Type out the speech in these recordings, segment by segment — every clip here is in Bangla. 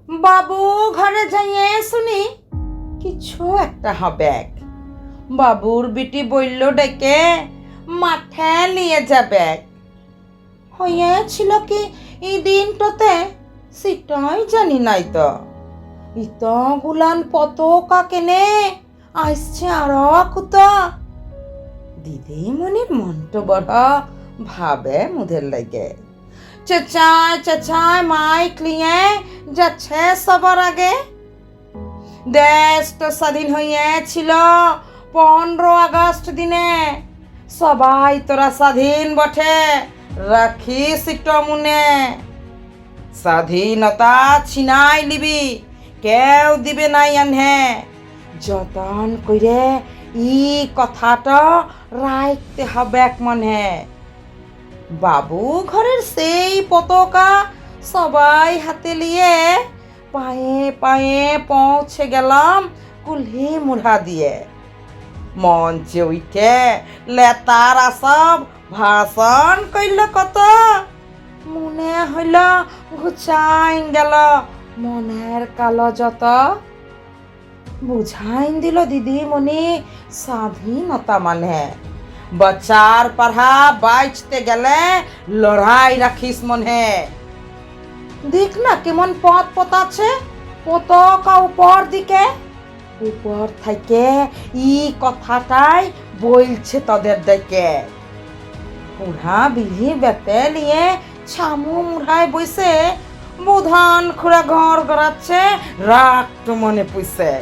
বাবু ঘরে যাইয়ে শুনি কিছু একটা হবে। বাবুর বিটি বলল ডেকে মাঠে নিয়ে যাবে। হইয়াছিল কি এই দিনটাতে সেটাই জানি নাই তো। ইত গুলান পতকা কেনে আসছে আর কুত। দিদিমণির মনটা বড় ভাবে মুদের লাগে। চেঁচায় চেঁচায় মাইক নিয়ে যাচ্ছে সবার আগে। দেশটা স্বাধীন হইয়াছিল 15 আগস্ট দিনে। সবাই তোরা স্বাধীন বটে, রাখিস একটু মনে। স্বাধীনতা ছিনাই লিবি, কেউ দিবে নাই আনহে। যতন করে ই কথাটা রাখতে হবে মনে। বাবু ঘরের সেই পতাকা সবাই হাতে নিয়ে পায়ে পায়ে পৌঁছে গেলাম কুলহি মুড়া দিয়ে। মঞ্চে উঠে লেতার আসব ভাষণ কইল কত। মনে হইল ঘুচাইন গেল মনের কালো যত। বুঝাইন দিল দিদিমণি স্বাধীনতা মানে বচ্চার পড়া বাঁচতে গেলে লড়াই রাখিস মনে। দেখ না কেমন পথ পতাছে পতাকা উপর দিকে। উপর থেকে ই কথাটাই বলছে তোদের দেখে। বুড়া বিড়ি বেতে নিয়ে ছামু মুড়ায় বসে বুধান খুঁড়া ঘর গড়াচ্ছে রাগটো মনে পুষে।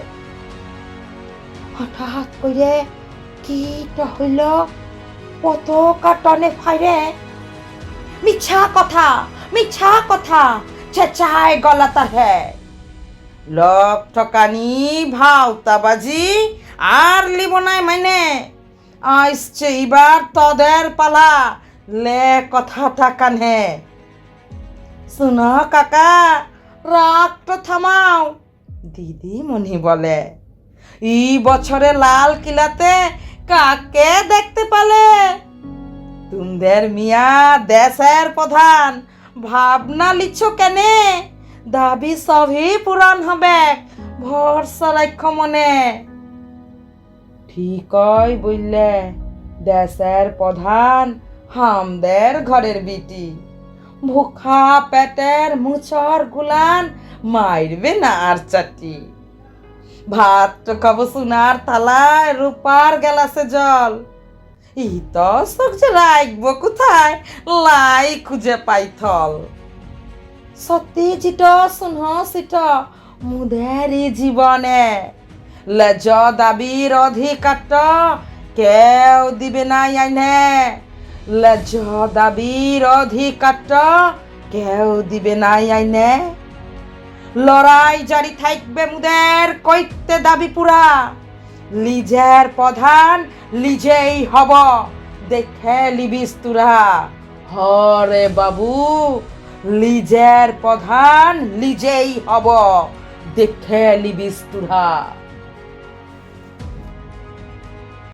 হঠাৎ করে কিটা হইল পতাকা টনে ফাইরে। মিছা কথা মিছা কথা চেঁচায় গলাতা হে। লোক ঠকানি ভাওতাবাজি আর লিব নাই মানে। আসছে এবার তোদের পালা, লে কথাটা কানে। শুনো কাকা, রাগটা থামাও। দিদিমণি বলে, এই বছরে লাল কিলাতে কাকে দেখতে পালে? তোমাদের মিয়া দেশের প্রধান, ভাবনা লিচ্ছ কেনে? দাবি সবই পূরণ হবে, ভরসা রাখ মনে। ঠিকই বললে, দেশের প্রধান হামদের ঘরের বিটি। ভুখা পেটের মুচর গুলান মারবে না আর চাটি। ভাত খাবো সোনার থালায় রূপার গেলাসে জল। ই তো সবজি রাখবো কোথায়, লাই খুঁজে পাই থল। সত্যি জিট শুনহ সিট মুদের জীবনে লেজ দাবির অধিকারটা কেউ দিবে না আইনে। লেজ দাবির অধিকারটা কেউ দিবে না আইনে। লড়াই জারি থাকবে মুদের কইতে দাবি পুরা। লিজের প্রধান লিজেই হব, দেখে লিবিস তুরা। হরে বাবু, লিজের প্রধান লিজেই হব, দেখে লিবিস তুরা।